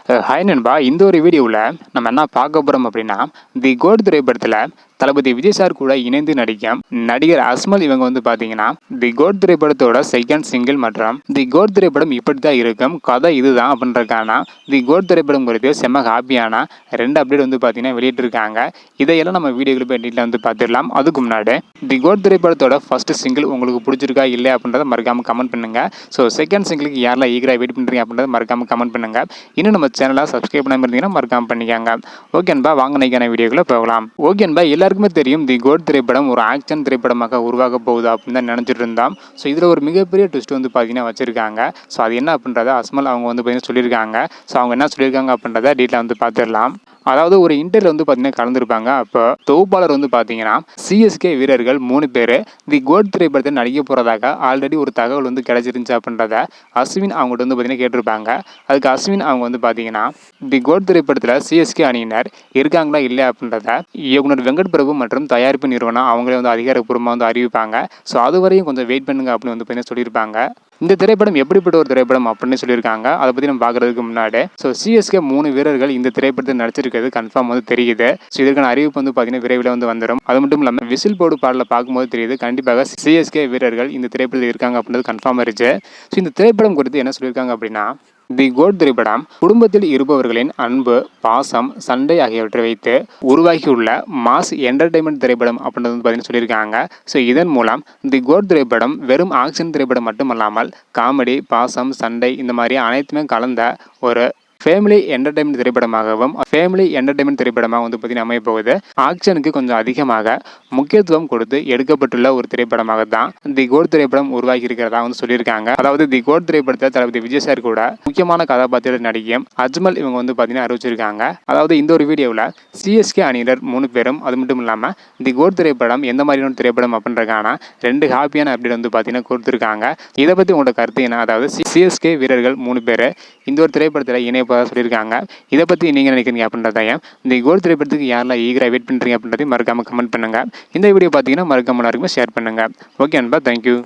Hi நண்பா, இந்த ஒரு வீடியோவில் நம்ம என்ன பார்க்க போகிறோம் அப்படின்னா, தி கோட் திரைப்படத்தில் தளபதி விஜய் சார் கூட இணைந்து நடிக்கும் நடிகர் அஸ்மல் இவங்க வந்து பார்த்தீங்கன்னா, தி கோட் திரைப்படத்தோட செகண்ட் சிங்கிள் மற்றும் தி கோட் திரைப்படம் இப்படி தான் இருக்கும், கதை இதுதான் அப்படின்றக்கான தி கோட் திரைப்படம் குறித்து செம்ம ஹாப்பியான 2 அப்டேட் வந்து பார்த்தீங்கன்னா வெளியிட்டிருக்காங்க. இதையெல்லாம் நம்ம வீடியோவில் போய் டீட்டெயில் வந்து பார்த்துடலாம். அதுக்கு முன்னாடி தி கோட் திரைப்படத்தோட ஃபர்ஸ்ட் சிங்கிள் உங்களுக்கு பிடிச்சிருக்கா இல்லை அப்படின்றத மறக்காமல் கமெண்ட் பண்ணுங்க. ஸோ செகண்ட் சிங்கிளுக்கு யாரெல்லாம் ஈகராக வெயிட் பண்ணுறீங்க அப்படின்றத மறக்காமல் கமெண்ட் பண்ணுங்க. இன்னும் நம்ம சேனலை சப்ஸ்கிரைப் பண்ணாமல் இருந்தீங்கன்னா மறக்காம பண்ணிக்கோங்க. ஓகேன்பா, வாங்க நைக்கான வீடியோக்குள்ள போகலாம். ஓகேன்பா, எல்லாருக்குமே தெரியும் தி கோட் திரைப்படம் ஒரு ஆக்ஷன் திரைப்படமாக உருவாக போகுது அப்படின்னு தான் நினச்சிட்டு இருந்தோம். ஸோ இதில் ஒரு மிகப்பெரிய ட்விஸ்ட் வந்து பார்த்தீங்கன்னா வச்சிருக்காங்க. ஸோ அது என்ன அப்படின்றத அஸ்மல் அவங்க வந்து பார்த்தீங்கன்னா சொல்லியிருக்காங்க. ஸோ அவங்க என்ன சொல்லியிருக்காங்க அப்படின்றத டீட்டெயில் வந்து பார்த்துடலாம். அதாவது ஒரு இன்டர்வியூ வந்து பார்த்தீங்கன்னா கலந்துருப்பாங்க. அப்போ தொகுப்பாளர் வந்து பார்த்தீங்கன்னா சிஎஸ்கே வீரர்கள் 3 பேர் தி கோட் திரைப்படத்தில் நடிக்க போகிறதாக ஆல்ரெடி ஒரு தகவல் வந்து கிடைச்சிருந்துச்சு அப்படின்றத அஸ்வின் அவங்கள்ட்ட வந்து பார்த்தீங்கன்னா கேட்டிருப்பாங்க. அதுக்கு அஸ்வின் அவங்க வந்து பார்த்தீங்கன்னா தி கோட் திரைப்படத்தில் சிஎஸ்கே அணியினர் இருக்காங்களா இல்லை அப்படின்றத இயக்குனர் வெங்கட் பிரபு மற்றும் தயாரிப்பு நிறுவனம் அவங்களே வந்து அதிகாரப்பூர்வமாக வந்து அறிவிப்பாங்க. ஸோ அது வரையும் கொஞ்சம் வெயிட் பண்ணுங்க அப்படின்னு வந்து பார்த்தீங்கன்னா சொல்லியிருப்பாங்க. இந்த திரைப்படம் எப்படிப்பட்ட ஒரு திரைப்படம் அப்படின்னு சொல்லியிருக்காங்க. அதை பற்றி நம்ம பார்க்குறதுக்கு முன்னாடி சிஎஸ்கே 3 வீரர்கள் இந்த திரைப்படத்தில் நடிச்சிருக்கிறது கன்ஃபார்ம் வந்து தெரியுது. ஸோ இதற்கான அறிவிப்பு வந்து பார்த்தீங்கன்னா விரைவில் வந்து வந்துடும். அது மட்டும் இல்லாமல் விசில் போர்டு பாடலில் பார்க்கும்போது தெரியுது கண்டிப்பாக சிஎஸ்கே வீரர்கள் இந்த திரைப்படத்தில் இருக்காங்க அப்படின்றது கன்ஃபார்ம் ஆயிடுச்சு. ஸோ இந்த திரைப்படம் குறித்து என்ன சொல்லியிருக்காங்க அப்படின்னா, தி கோட் திரைப்படம் குடும்பத்தில் இருப்பவர்களின் அன்பு, பாசம், சண்டை ஆகியவற்றை வைத்து உருவாகியுள்ள மாஸ் என்டர்டைன்மெண்ட் திரைப்படம் அப்படின்றது வந்து பார்த்தீங்கன்னா சொல்லியிருக்காங்க. ஸோ இதன் மூலம் தி கோட் திரைப்படம் வெறும் ஆக்ஷன் திரைப்படம் மட்டுமல்லாமல் காமெடி, பாசம், சண்டை இந்த மாதிரி அனைத்துமே கலந்த ஒரு ஃபேமிலி என்டர்டைன்மெண்ட் திரைப்படமாக வந்து பார்த்தீங்கன்னா அமைய போகுது. ஆக்ஷனுக்கு கொஞ்சம் அதிகமாக முக்கியத்துவம் கொடுத்து எடுக்கப்பட்டுள்ள ஒரு திரைப்படமாக தான் தி கோட் திரைப்படம் உருவாகி இருக்கிறதா வந்து சொல்லியிருக்காங்க. அதாவது தி கோட் திரைப்படத்தில் தளபதி விஜய் சார் கூட முக்கியமான கதாபாத்திரத்தில் நடிக்கும் அஜ்மல் இவங்க வந்து பார்த்தீங்கன்னா அறிவிச்சிருக்காங்க. அதாவது இந்த ஒரு வீடியோவில் சிஎஸ்கே அணியினர் 3 பேரும், அது மட்டும் இல்லாமல் தி கோட் திரைப்படம் எந்த மாதிரியான திரைப்படம் அப்படின்றக்கான 2 ஹாப்பியான அப்டேட் வந்து பார்த்தீங்கன்னா கொடுத்துருக்காங்க. இதை பற்றி உங்களோட கருத்து என்ன? அதாவது சிஎஸ்கே வீரர்கள் 3 பேர் இந்த ஒரு திரைப்படத்தில் இணைய சொல்லியிருக்காங்க. இதை பற்றி நீங்கள் நினைக்கிறீங்க அப்படின்றதையும் இந்த கோட் திரைப்படத்துக்கு யாரெல்லாம் ஈகராக வெயிட் பண்ணுறீங்க அப்படின்றதையும் மறக்காமல் கமெண்ட் பண்ணுங்கள். இந்த வீடியோ பார்த்தீங்கன்னா மறக்காம எல்லாருக்குமே ஷேர் பண்ணுங்கள். ஓகே அன்பா, தேங்க்யூ.